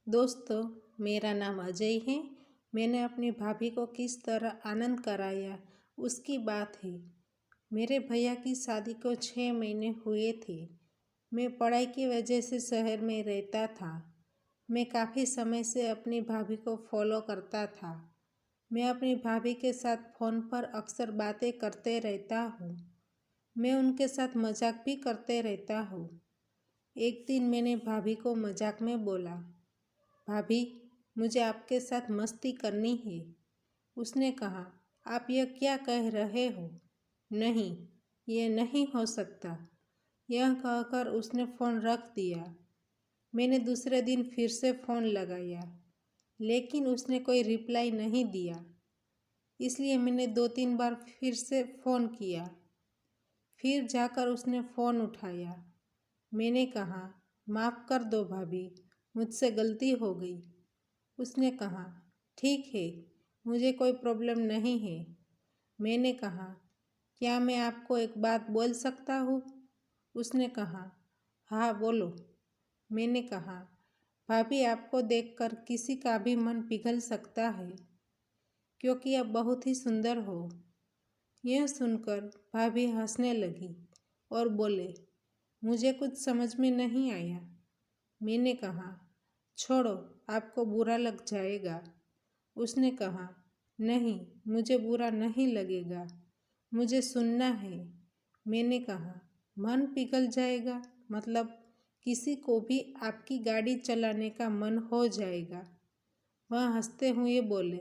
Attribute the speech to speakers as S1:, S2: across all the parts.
S1: दोस्तों, मेरा नाम अजय है। मैंने अपनी भाभी को किस तरह आनंद कराया उसकी बात है। मेरे भैया की शादी को 6 महीने हुए थे। मैं पढ़ाई की वजह से शहर में रहता था। मैं काफ़ी समय से अपनी भाभी को फॉलो करता था। मैं अपनी भाभी के साथ फ़ोन पर अक्सर बातें करते रहता हूँ। मैं उनके साथ मजाक भी करते रहता हूँ। एक दिन मैंने भाभी को मजाक में बोला, भाभी, मुझे आपके साथ मस्ती करनी है। उसने कहा, आप यह क्या कह रहे हो? नहीं, यह नहीं हो सकता। यह कहकर उसने फ़ोन रख दिया। मैंने दूसरे दिन फिर से फ़ोन लगाया, लेकिन उसने कोई रिप्लाई नहीं दिया। इसलिए मैंने 2-3 बार फिर से फ़ोन किया। फिर जाकर उसने फ़ोन उठाया। मैंने कहा, माफ़ कर दो भाभी, मुझसे गलती हो गई। उसने कहा, ठीक है, मुझे कोई प्रॉब्लम नहीं है। मैंने कहा, क्या मैं आपको एक बात बोल सकता हूँ? उसने कहा, हाँ बोलो। मैंने कहा, भाभी, आपको देखकर किसी का भी मन पिघल सकता है, क्योंकि आप बहुत ही सुंदर हो। यह सुनकर भाभी हंसने लगी और बोले, मुझे कुछ समझ में नहीं आया। मैंने कहा, छोड़ो, आपको बुरा लग जाएगा। उसने कहा, नहीं, मुझे बुरा नहीं लगेगा, मुझे सुनना है। मैंने कहा, मन पिघल जाएगा मतलब किसी को भी आपकी गाड़ी चलाने का मन हो जाएगा। वह हंसते हुए बोले,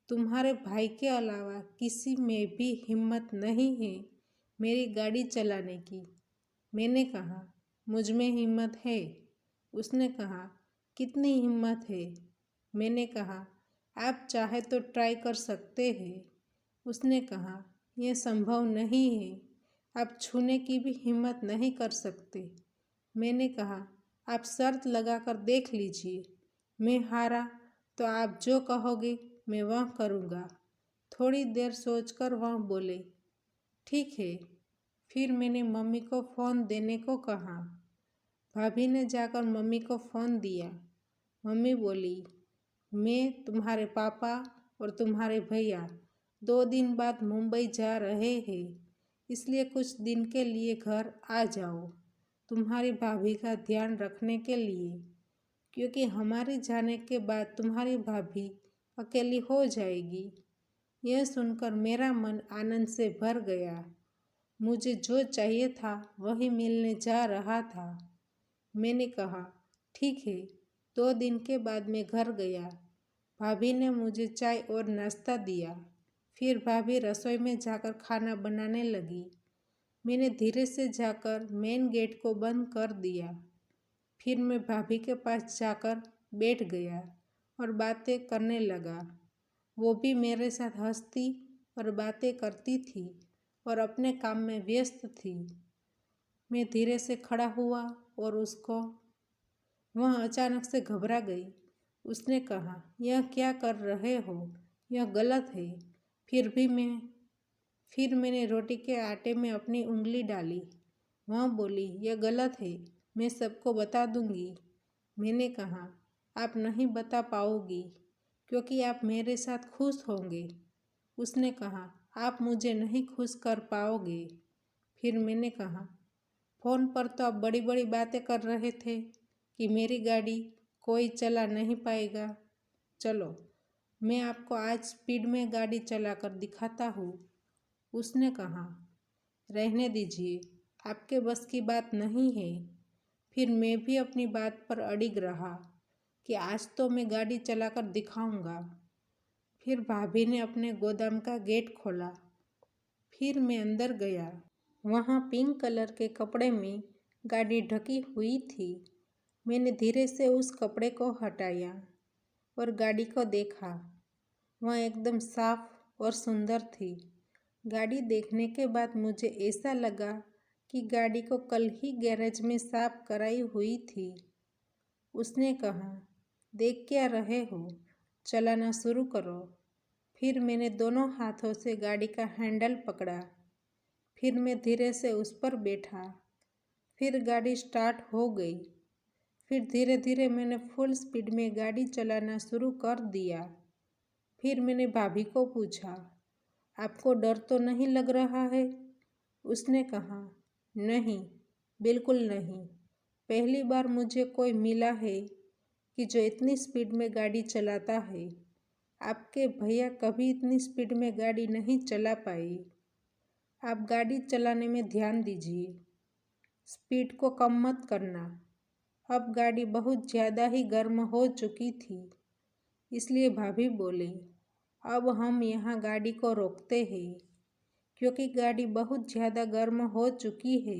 S1: तुम्हारे भाई के अलावा किसी में भी हिम्मत नहीं है मेरी गाड़ी चलाने की। मैंने कहा, मुझ में हिम्मत है। उसने कहा, कितनी हिम्मत है? मैंने कहा, आप चाहे तो ट्राई कर सकते हैं। उसने कहा, यह संभव नहीं है, आप छूने की भी हिम्मत नहीं कर सकते। मैंने कहा, आप शर्त लगाकर देख लीजिए, मैं हारा तो आप जो कहोगे मैं वह करूँगा। थोड़ी देर सोचकर वह बोले, ठीक है। फिर मैंने मम्मी को फ़ोन देने को कहा। भाभी ने जाकर मम्मी को फ़ोन दिया। मम्मी बोली, मैं, तुम्हारे पापा और तुम्हारे भैया 2 दिन बाद मुंबई जा रहे हैं, इसलिए कुछ दिन के लिए घर आ जाओ, तुम्हारी भाभी का ध्यान रखने के लिए, क्योंकि हमारे जाने के बाद तुम्हारी भाभी अकेली हो जाएगी। यह सुनकर मेरा मन आनंद से भर गया। मुझे जो चाहिए था वही मिलने जा रहा था। मैंने कहा, ठीक है। 2 दिन के बाद मैं घर गया। भाभी ने मुझे चाय और नाश्ता दिया। फिर भाभी रसोई में जाकर खाना बनाने लगी। मैंने धीरे से जाकर मेन गेट को बंद कर दिया। फिर मैं भाभी के पास जाकर बैठ गया और बातें करने लगा। वो भी मेरे साथ हंसती और बातें करती थी और अपने काम में व्यस्त थी। मैं धीरे से खड़ा हुआ और उसको वह अचानक से घबरा गई। उसने कहा, यह क्या कर रहे हो? यह गलत है। फिर मैंने रोटी के आटे में अपनी उंगली डाली। वह बोली, यह गलत है, मैं सबको बता दूंगी। मैंने कहा, आप नहीं बता पाओगी, क्योंकि आप मेरे साथ खुश होंगे। उसने कहा, आप मुझे नहीं खुश कर पाओगे। फिर मैंने कहा, फ़ोन पर तो आप बड़ी बड़ी बातें कर रहे थे कि मेरी गाड़ी कोई चला नहीं पाएगा। चलो, मैं आपको आज स्पीड में गाड़ी चलाकर दिखाता हूँ। उसने कहा, रहने दीजिए, आपके बस की बात नहीं है। फिर मैं भी अपनी बात पर अडिग रहा कि आज तो मैं गाड़ी चलाकर दिखाऊंगा। फिर भाभी ने अपने गोदाम का गेट खोला। फिर मैं अंदर गया। वहाँ पिंक कलर के कपड़े में गाड़ी ढकी हुई थी। मैंने धीरे से उस कपड़े को हटाया और गाड़ी को देखा। वह एकदम साफ और सुंदर थी। गाड़ी देखने के बाद मुझे ऐसा लगा कि गाड़ी को कल ही गैरेज में साफ कराई हुई थी। उसने कहा, देख क्या रहे हो, चलाना शुरू करो। फिर मैंने दोनों हाथों से गाड़ी का हैंडल पकड़ा। फिर मैं धीरे से उस पर बैठा। फिर गाड़ी स्टार्ट हो गई। फिर धीरे धीरे मैंने फुल स्पीड में गाड़ी चलाना शुरू कर दिया। फिर मैंने भाभी को पूछा, आपको डर तो नहीं लग रहा है? उसने कहा, नहीं, बिल्कुल नहीं। पहली बार मुझे कोई मिला है कि जो इतनी स्पीड में गाड़ी चलाता है। आपके भैया कभी इतनी स्पीड में गाड़ी नहीं चला पाए। आप गाड़ी चलाने में ध्यान दीजिए, स्पीड को कम मत करना। अब गाड़ी बहुत ज़्यादा ही गर्म हो चुकी थी, इसलिए भाभी बोली, अब हम यहाँ गाड़ी को रोकते हैं क्योंकि गाड़ी बहुत ज़्यादा गर्म हो चुकी है।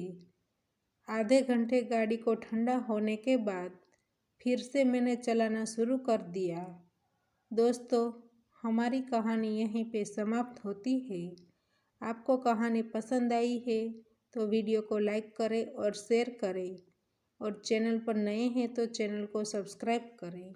S1: आधे घंटे गाड़ी को ठंडा होने के बाद फिर से मैंने चलाना शुरू कर दिया। दोस्तों, हमारी कहानी यहीं पे समाप्त होती है। आपको कहानी पसंद आई है तो वीडियो को लाइक करें और शेयर करें, और चैनल पर नए हैं तो चैनल को सब्सक्राइब करें।